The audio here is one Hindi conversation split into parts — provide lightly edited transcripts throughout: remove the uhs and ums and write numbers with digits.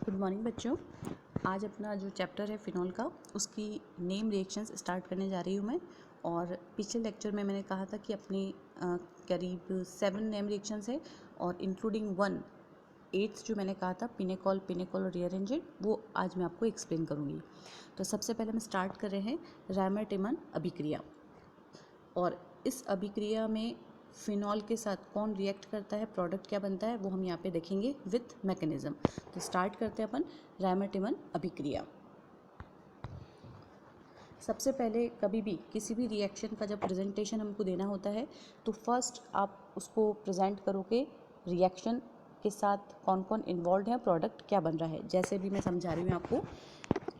गुड मॉर्निंग बच्चों। आज अपना जो चैप्टर है फिनॉल का, उसकी नेम रिएक्शंस स्टार्ट करने जा रही हूँ मैं। और पिछले लेक्चर में मैंने कहा था कि अपनी करीब 7 नेम रिएक्शंस है और इंक्लूडिंग 1/8 जो मैंने कहा था पिनेकॉल और रीअरेंजेड, वो आज मैं आपको एक्सप्लेन करूँगी। तो सबसे पहले हम स्टार्ट कर रहे हैं रायमर-टिमन अभिक्रिया। और इस अभिक्रिया में फिनॉल के साथ कौन रिएक्ट करता है, प्रोडक्ट क्या बनता है, वो हम यहाँ पे देखेंगे विथ मैकेनिज्म। तो स्टार्ट करते हैं अपन रायमर-टिमन अभिक्रिया। सबसे पहले कभी भी किसी भी रिएक्शन का जब प्रेजेंटेशन हमको देना होता है तो फर्स्ट आप उसको प्रेजेंट करोगे रिएक्शन के साथ कौन कौन इन्वॉल्व है, प्रोडक्ट क्या बन रहा है। जैसे भी मैं समझा रही हूँ आपको,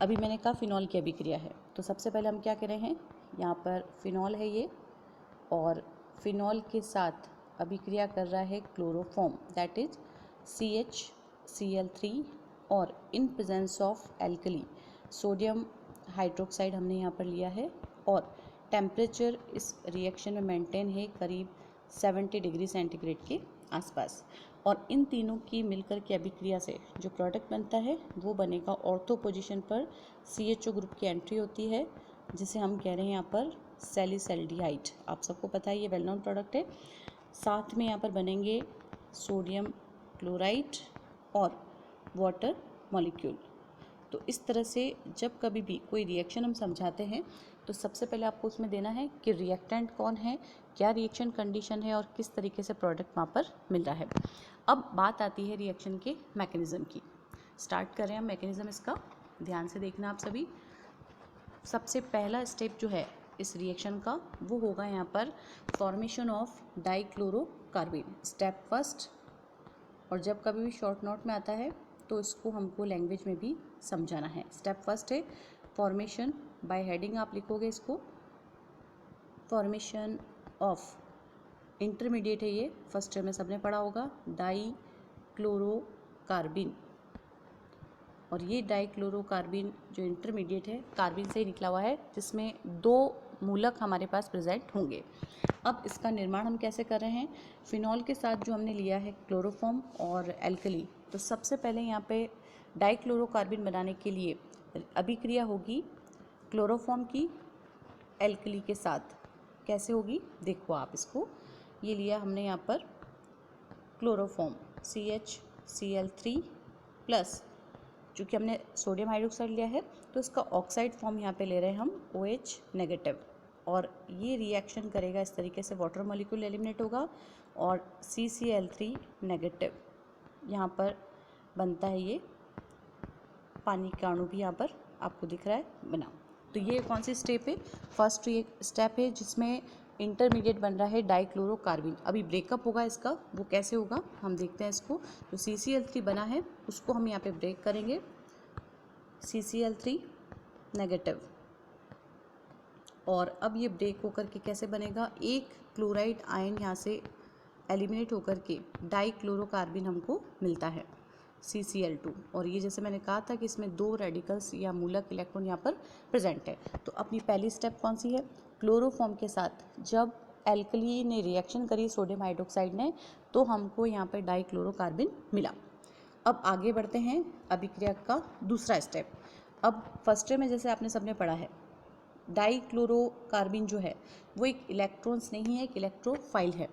अभी मैंने कहा फिनॉल की अभिक्रिया है, तो सबसे पहले हम क्या कर रहे हैं, यहाँ पर फिनॉल है ये, और फिनॉल के साथ अभिक्रिया कर रहा है क्लोरोफॉर्म, दैट इज CHCl3, और in presence of alkali sodium hydroxide हमने यहाँ पर लिया है। और टेम्परेचर इस रिएक्शन में मेंटेन है करीब 70 डिग्री सेंटीग्रेड के आसपास। और इन तीनों की मिलकर के अभिक्रिया से जो प्रोडक्ट बनता है वो बनेगा ऑर्थो पोजीशन पर CHO ग्रुप की एंट्री होती है, जिसे हम कह रहे हैं यहाँ पर सैलिसैल्डिहाइड। आप सबको पता है ये वेल नोन प्रोडक्ट है। साथ में यहाँ पर बनेंगे सोडियम क्लोराइड और वाटर मॉलिक्यूल। तो इस तरह से जब कभी भी कोई रिएक्शन हम समझाते हैं तो सबसे पहले आपको उसमें देना है कि रिएक्टेंट कौन है, क्या रिएक्शन कंडीशन है और किस तरीके से प्रोडक्ट वहाँ पर मिल रहा है। अब बात आती है रिएक्शन के मैकेनिज्म की। स्टार्ट कर रहे हैं हम मैकेनिज्म इसका, ध्यान से देखना आप सभी। सबसे पहला स्टेप जो है इस रिएक्शन का वो होगा यहाँ पर फॉर्मेशन ऑफ डाइक्लोरोकार्बन, स्टेप फर्स्ट। और जब कभी भी शॉर्ट नोट में आता है तो इसको हमको लैंग्वेज में भी समझाना है। स्टेप फर्स्ट है फॉर्मेशन, बाय हेडिंग आप लिखोगे इसको, फॉर्मेशन ऑफ इंटरमीडिएट है ये, फर्स्ट ईयर में सबने पढ़ा होगा, डाइक्लोरोकार्बन। और ये डाइक्लोरोकार्बन जो इंटरमीडिएट है कार्बन से ही निकला हुआ है, जिसमें 2 मूलक हमारे पास प्रेजेंट होंगे। अब इसका निर्माण हम कैसे कर रहे हैं, फिनॉल के साथ जो हमने लिया है क्लोरोफॉर्म और एल्कली, तो सबसे पहले यहाँ पे डाइक्लोरोकार्बन बनाने के लिए अभिक्रिया होगी क्लोरोफॉर्म की एल्कली के साथ। कैसे होगी देखो आप इसको, ये लिया हमने यहाँ पर क्लोरोफॉर्म CHCl3 प्लस, चूँकि हमने सोडियम हाइड्रोक्साइड लिया है तो इसका ऑक्साइड फॉर्म यहाँ पे ले रहे हैं हम OH नेगेटिव। और ये रिएक्शन करेगा इस तरीके से, वाटर मॉलिक्यूल एलिमिनेट होगा और CCl3 नेगेटिव यहाँ पर बनता है, ये पानी का अणु भी यहाँ पर आपको दिख रहा है बना। तो ये कौन सी स्टेप है, फर्स्ट ये स्टेप है जिसमें इंटरमीडिएट बन रहा है डाइक्लोरोकार्बन। अभी ब्रेकअप होगा इसका, वो कैसे होगा हम देखते हैं इसको। तो CCl3 बना है उसको हम यहाँ पे ब्रेक करेंगे, CCl3 नेगेटिव। और अब ये ब्रेक होकर के कैसे बनेगा, एक क्लोराइड आयन यहाँ से एलिमिनेट होकर के डाइक्लोरोकार्बन हमको मिलता है CCl2। और ये जैसे मैंने कहा था कि इसमें 2 रेडिकल्स या मूलक इलेक्ट्रॉन यहाँ पर प्रेजेंट है। तो अपनी पहली स्टेप कौन सी है, क्लोरोफॉर्म के साथ जब एल्कली ने रिएक्शन करी सोडियम हाइड्रोक्साइड ने, तो हमको यहाँ पर डाइक्लोरोकार्बन मिला। अब आगे बढ़ते हैं अभिक्रिया का दूसरा स्टेप। अब फर्स्ट में जैसे आपने सबने पढ़ा है, डाइक्लोरोकार्बन जो है वो एक इलेक्ट्रॉन्स नहीं है, एक इलेक्ट्रोफाइल है।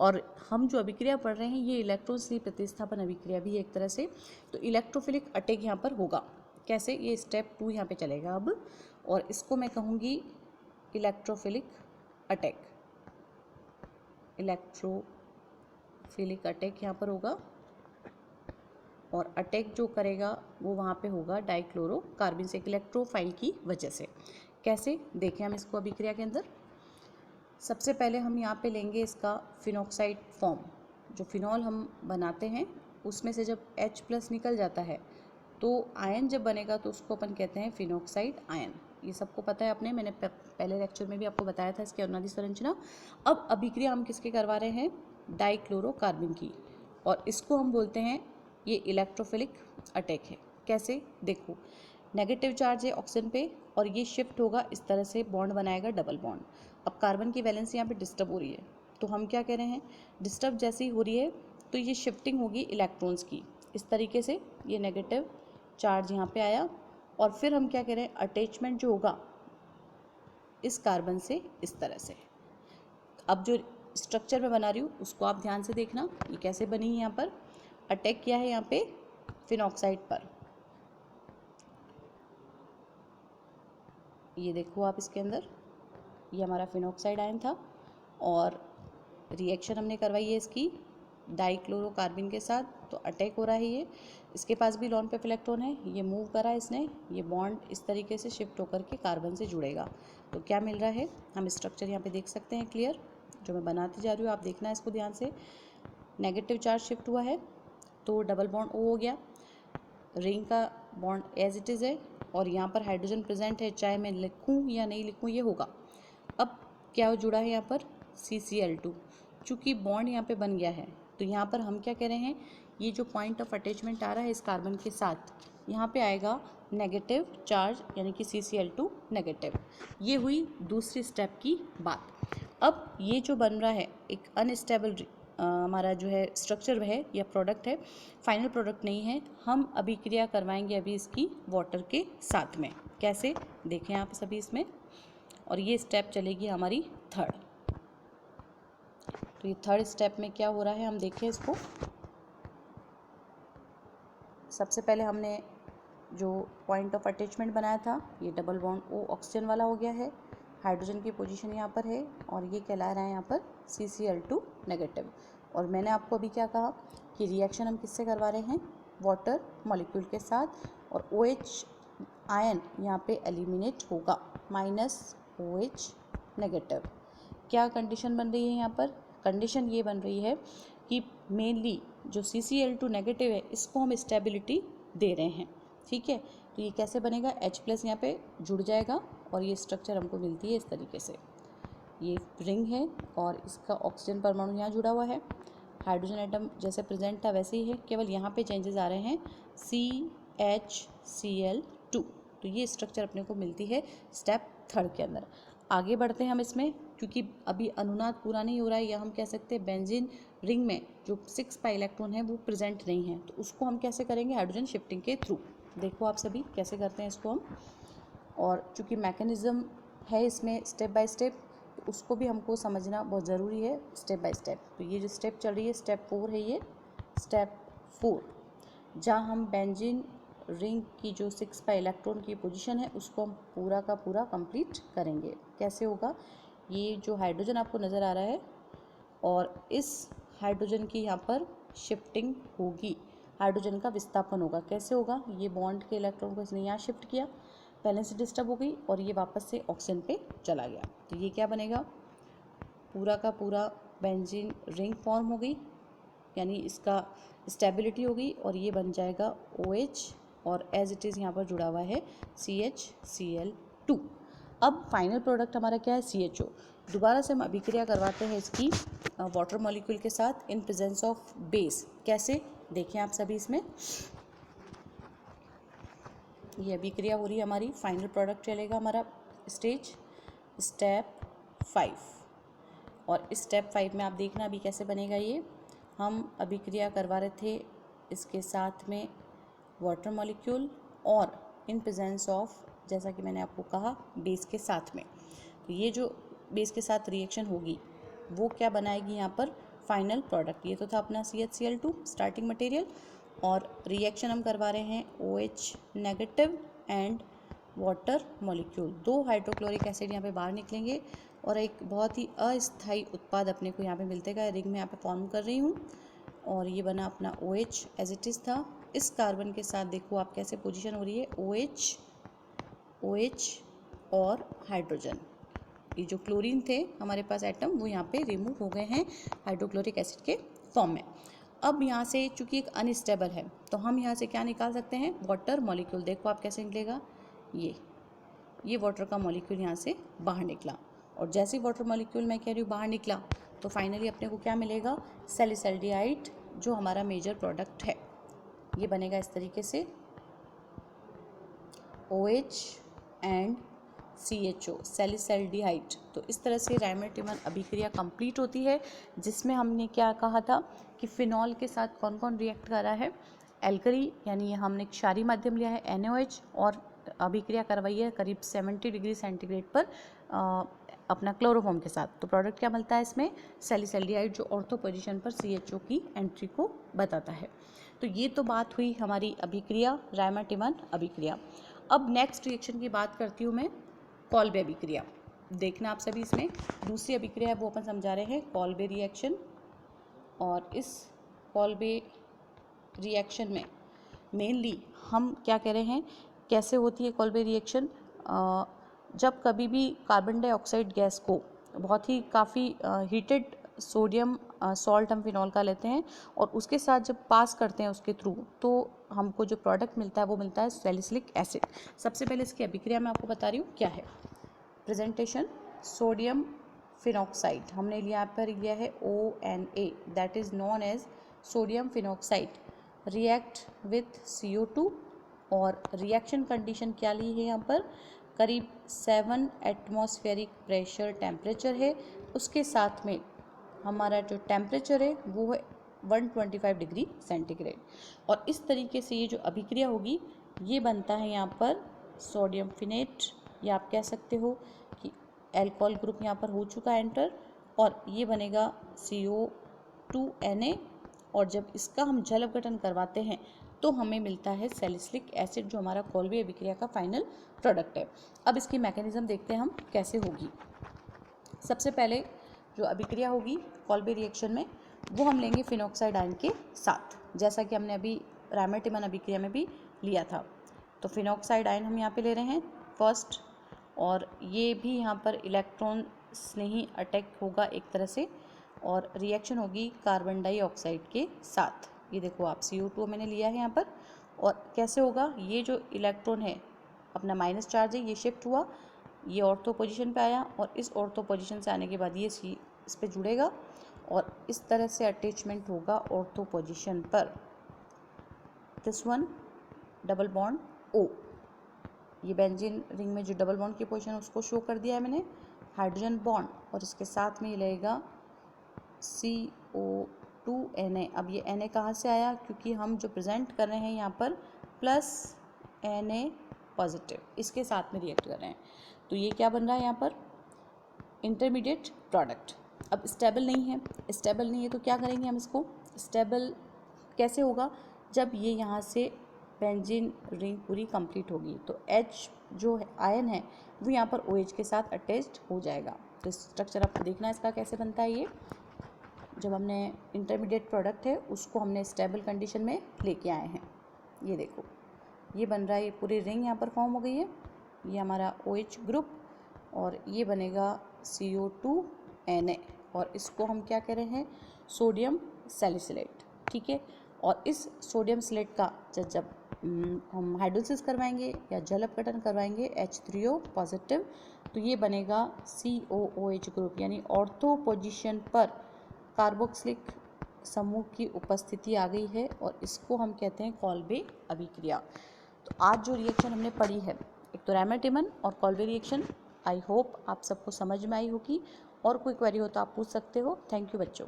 और हम जो अभिक्रिया पढ़ रहे हैं ये इलेक्ट्रॉन्स की प्रतिस्थापन अभिक्रिया भी है एक तरह से। तो इलेक्ट्रोफिलिक अटैक यहाँ पर होगा, कैसे, ये स्टेप 2 यहाँ पे चलेगा अब, और इसको मैं कहूँगी इलेक्ट्रोफिलिक अटैक। इलेक्ट्रोफिलिक अटैक यहाँ पर होगा, और अटैक जो करेगा वो वहाँ पे होगा डाइक्लोरोकार्बन से, एक इलेक्ट्रोफाइल की वजह से। कैसे देखें हम इसको अभिक्रिया के अंदर। सबसे पहले हम यहाँ पे लेंगे इसका फिनॉक्साइड फॉर्म। जो फिनॉल हम बनाते हैं उसमें से जब H+ निकल जाता है तो आयन जब बनेगा तो उसको अपन कहते हैं फिनॉक्साइड आयन। ये सबको पता है अपने, मैंने पहले लेक्चर में भी आपको बताया था इसकी अनुनादी संरचना। अब अभिक्रिया हम किसके करवा रहे हैं, डाइक्लोरोकार्बन की, और इसको हम बोलते हैं ये इलेक्ट्रोफिलिक अटैक है। कैसे देखो, नेगेटिव चार्ज है ऑक्सीजन पे और ये शिफ्ट होगा इस तरह से, बॉन्ड बनाएगा डबल बॉन्ड। अब कार्बन की वैलेंसी यहाँ पे डिस्टर्ब हो रही है, तो हम क्या कह रहे हैं, डिस्टर्ब जैसी हो रही है तो ये शिफ्टिंग होगी इलेक्ट्रॉन्स की, इस तरीके से ये नेगेटिव चार्ज यहाँ पे आया, और फिर हम क्या कह रहे हैं, अटैचमेंट जो होगा इस कार्बन से इस तरह से। अब जो स्ट्रक्चर मैं बना रही हूँ उसको आप ध्यान से देखना, ये कैसे बनी है। यहाँ पर अटैक किया है यहाँ पे फिनॉक्साइड पर, ये देखो आप इसके अंदर, ये हमारा फिनॉक्साइड आयन था और रिएक्शन हमने करवाई है इसकी डाइक्लोरोकार्बिन के साथ, तो अटैक हो रहा है ये। इसके पास भी लॉन पेयर इलेक्ट्रॉन है, ये मूव करा इसने, ये बॉन्ड इस तरीके से शिफ्ट होकर के कार्बन से जुड़ेगा। तो क्या मिल रहा है, हम स्ट्रक्चर यहाँ पे देख सकते हैं क्लियर, जो मैं बनाती जा रही हूँ आप देखना है इसको ध्यान से। नेगेटिव चार्ज शिफ्ट हुआ है तो डबल बॉन्ड O हो गया, रिंग का बॉन्ड एज इट इज़ है, और यहाँ पर हाइड्रोजन प्रेजेंट है, चाहे मैं लिखूँ या नहीं लिखूँ ये होगा। अब क्या जुड़ा है यहाँ पर, CCl2। चूँकि बॉन्ड यहाँ पे बन गया है तो यहाँ पर हम क्या कह रहे हैं, ये जो पॉइंट ऑफ अटैचमेंट आ रहा है इस कार्बन के साथ, यहाँ पे आएगा नेगेटिव चार्ज, यानी कि CCl2 नेगेटिव। ये हुई दूसरी स्टेप की बात। अब ये जो बन रहा है एक अनस्टेबल हमारा जो है स्ट्रक्चर है या प्रोडक्ट है, फाइनल प्रोडक्ट नहीं है। हम अभिक्रिया करवाएंगे अभी इसकी वाटर के साथ में, कैसे देखें आप सभी इसमें, और ये स्टेप चलेगी हमारी थर्ड। तो ये थर्ड स्टेप में क्या हो रहा है हम देखें इसको। सबसे पहले हमने जो पॉइंट ऑफ अटैचमेंट बनाया था, ये डबल बॉन्ड O ऑक्सीजन वाला हो गया है, हाइड्रोजन की पोजीशन यहाँ पर है, और ये कहला रहा है यहाँ पर CCl2 नेगेटिव। और मैंने आपको अभी क्या कहा कि रिएक्शन हम किससे करवा रहे हैं, वाटर मॉलिक्यूल के साथ, और OH आयन यहाँ पे एलिमिनेट होगा, -OH नेगेटिव। क्या कंडीशन बन रही है यहाँ पर, कंडीशन ये बन रही है कि मेनली जो CCl2 नेगेटिव है इसको हम स्टेबिलिटी दे रहे हैं, ठीक है। तो ये कैसे बनेगा, H+ यहाँ पे जुड़ जाएगा और ये स्ट्रक्चर हमको मिलती है इस तरीके से। ये रिंग है और इसका ऑक्सीजन परमाणु यहाँ जुड़ा हुआ है, हाइड्रोजन एटम जैसे प्रेजेंट था वैसे ही है, केवल यहाँ पे चेंजेस आ रहे हैं CHCl2। तो ये स्ट्रक्चर अपने को मिलती है स्टेप थर्ड के अंदर। आगे बढ़ते हैं हम इसमें, क्योंकि अभी अनुनाद पूरा नहीं हो रहा है, या हम कह सकते हैं बेंजीन रिंग में जो 6 पाई इलेक्ट्रॉन है वो प्रेजेंट नहीं है, तो उसको हम कैसे करेंगे, हाइड्रोजन शिफ्टिंग के थ्रू। देखो आप सभी कैसे करते हैं इसको हम, और चूँकि मैकेनिज्म है इसमें स्टेप बाय स्टेप, तो उसको भी हमको समझना बहुत ज़रूरी है स्टेप बाय स्टेप। तो ये जो स्टेप चल रही है स्टेप 4 है, ये स्टेप 4 जहाँ हम बेंजीन रिंग की जो 6 पाई इलेक्ट्रॉन की पोजीशन है उसको हम पूरा का पूरा कंप्लीट करेंगे। कैसे होगा, ये जो हाइड्रोजन आपको नज़र आ रहा है और इस हाइड्रोजन की यहाँ पर शिफ्टिंग होगी, हाइड्रोजन का विस्थापन होगा। कैसे होगा, ये बॉन्ड के इलेक्ट्रॉन को इसने यहाँ शिफ्ट किया, बैलेंस डिस्टर्ब हो गई और ये वापस से ऑक्सीजन पे चला गया, तो ये क्या बनेगा, पूरा का पूरा बेंजीन रिंग फॉर्म हो गई, यानी इसका स्टेबिलिटी होगी, और ये बन जाएगा OH और एज इट इज़ यहाँ पर जुड़ा हुआ है CHCl2। अब फाइनल प्रोडक्ट हमारा क्या है, CHO। दोबारा से हम अभिक्रिया करवाते हैं इसकी वाटर मॉलिक्यूल के साथ इन प्रेजेंस ऑफ बेस। कैसे देखें आप सभी इसमें, ये अभिक्रिया हो रही है हमारी, फाइनल प्रोडक्ट चलेगा हमारा स्टेज स्टेप 5, और इस स्टेप 5 में आप देखना अभी कैसे बनेगा ये। हम अभिक्रिया करवा रहे थे इसके साथ में वाटर मॉलिक्यूल और इन प्रेजेंस ऑफ, जैसा कि मैंने आपको कहा, बेस के साथ में। तो ये जो बेस के साथ रिएक्शन होगी वो क्या बनाएगी यहाँ पर, फाइनल प्रोडक्ट। ये तो था अपना CHCl2 स्टार्टिंग मटेरियल, और रिएक्शन हम करवा रहे हैं OH negative and water molecule. 2 hydrochloric acid यहाँ पे बाहर निकलेंगे और एक बहुत ही अस्थायी उत्पाद अपने को यहाँ पे मिलते का रिंग में यहाँ पे फॉर्म कर रही हूँ, और ये बना अपना OH एज इट इज़ था। इस कार्बन के साथ देखो आप कैसे पोजीशन हो रही है, OH और हाइड्रोजन, ये जो क्लोरीन थे हमारे पास एटम वो यहाँ पे रिमूव हो गए हैं हाइड्रोक्लोरिक एसिड के फॉर्म में। अब यहाँ से चूँकि एक अनस्टेबल है तो हम यहाँ से क्या निकाल सकते हैं, वाटर मॉलिक्यूल। देखो आप कैसे निकलेगा, ये वाटर का मॉलिक्यूल यहाँ से बाहर निकला, और जैसे ही वाटर मॉलिक्यूल मैं कह रही हूँ बाहर निकला तो फाइनली अपने को क्या मिलेगा, सैलिसल्डिहाइड, जो हमारा मेजर प्रोडक्ट है। ये बनेगा इस तरीके से OH एंड CHO सैलिसल्डिहाइड। तो इस तरह से रायमंड टिमर अभिक्रिया कंप्लीट होती है, जिसमें हमने क्या कहा था कि फिनॉल के साथ कौन कौन रिएक्ट कर रहा है, एल्कली यानी हमने क्षारीय माध्यम लिया है NaOH और अभिक्रिया करवाई है करीब 70 डिग्री सेंटीग्रेड पर अपना क्लोरोफॉर्म के साथ। तो प्रोडक्ट क्या मिलता है इसमें, सैलिसैल्डिहाइड, जो ऑर्थो पोजीशन पर CHO की एंट्री को बताता है। तो ये तो बात हुई हमारी अभिक्रिया, रायमाटिमन अभिक्रिया। अब नेक्स्ट रिएक्शन की बात करती हूँ मैं, कॉल्बे अभिक्रिया। देखना आप सभी, इसमें दूसरी अभिक्रिया है वो अपन समझा रहे हैं, कॉल्बे रिएक्शन। और इस कॉल्बे रिएक्शन में मेनली हम क्या कह रहे हैं, कैसे होती है कॉल्बे रिएक्शन। जब कभी भी कार्बन डाइऑक्साइड गैस को बहुत ही काफ़ी हीटेड सोडियम सॉल्ट हम फिनॉल का लेते हैं और उसके साथ जब पास करते हैं उसके थ्रू, तो हमको जो प्रोडक्ट मिलता है वो मिलता है सैलिसिलिक एसिड। सबसे पहले इसकी अभिक्रिया मैं आपको बता रही हूँ क्या है। प्रेजेंटेशन, सोडियम फिनॉक्साइड हमने यहाँ पर लिया है ONA, that is known as sodium phenoxide react with CO2 और रिएक्शन कंडीशन क्या ली है यहाँ पर, करीब 7 एटमॉस्फेरिक प्रेशर टेम्परेचर है, उसके साथ में हमारा जो टेम्परेचर है वो है 125 डिग्री सेंटीग्रेड। और इस तरीके से ये जो अभिक्रिया होगी ये बनता है यहाँ पर सोडियम फिनेट, या आप कह सकते हो कि एल्कोहल ग्रुप यहाँ पर हो चुका है एंटर, और ये बनेगा CO2Na। और जब इसका हम जल अपघटन करवाते हैं तो हमें मिलता है सैलिसिलिक एसिड, जो हमारा कॉल्बे अभिक्रिया का फाइनल प्रोडक्ट है। अब इसकी मैकेनिज्म देखते हैं हम कैसे होगी। सबसे पहले जो अभिक्रिया होगी कॉल्बे रिएक्शन में वो हम लेंगे फिनॉक्साइड आयन के साथ, जैसा कि हमने अभी रायमाटिमन अभिक्रिया में भी लिया था। तो फिनॉक्साइड आयन हम यहाँ पे ले रहे हैं फर्स्ट, और ये भी यहाँ पर इलेक्ट्रॉन स्नेही अटैक होगा एक तरह से, और रिएक्शन होगी कार्बन डाइऑक्साइड के साथ। ये देखो आप CO2 मैंने लिया है यहाँ पर, और कैसे होगा, ये जो इलेक्ट्रॉन है अपना माइनस चार्ज है, ये शिफ्ट हुआ, ये ऑर्थो पोजीशन पे आया, और इस ऑर्थो पोजीशन से आने के बाद ये इस पे जुड़ेगा और इस तरह से अटैचमेंट होगा ऑर्थो पोजीशन पर। This one double bond O, ये बेंजीन रिंग में जो डबल बॉन्ड की पोजीशन है उसको शो कर दिया है मैंने, हाइड्रोजन बॉन्ड, और इसके साथ में ये लगेगा CO2Na। अब ये Na कहाँ से आया, क्योंकि हम जो प्रेजेंट कर रहे हैं यहाँ पर प्लस Na पॉजिटिव, इसके साथ में रिएक्ट कर रहे हैं, तो ये क्या बन रहा है यहाँ पर, इंटरमीडिएट प्रोडक्ट। अब स्टेबल नहीं है तो क्या करेंगे हम इसको, स्टेबल कैसे होगा, जब ये यहाँ से बेंजीन रिंग पूरी कंप्लीट होगी तो H जो आयन है वो यहाँ पर OH के साथ अटैच्ड हो जाएगा। तो स्ट्रक्चर आपको देखना है इसका कैसे बनता है। ये जब हमने इंटरमीडिएट प्रोडक्ट है उसको हमने स्टेबल कंडीशन में लेके आए हैं, ये देखो ये बन रहा है, ये पूरी रिंग यहाँ पर फॉर्म हो गई है, ये हमारा OH ग्रुप, और ये बनेगा CO2Na, और इसको हम क्या कह रहे हैं, सोडियम सैलिसिलेट, ठीक है। और इस सोडियम सिलेट का जब हम हाइड्रोलिसिस करवाएंगे या जल अपघटन करवाएंगे H3O पॉजिटिव, तो ये बनेगा COOH ग्रुप, यानी ऑर्थो पोजीशन पर कार्बोक्सिलिक समूह की उपस्थिति आ गई है, और इसको हम कहते हैं कॉल्बे अभिक्रिया। तो आज जो रिएक्शन हमने पढ़ी है, एक तो रायमाटिमन और कॉल्बे रिएक्शन, आई होप आप सबको समझ में आई होगी। और कोई क्वेरी हो तो आप पूछ सकते हो। थैंक यू बच्चों।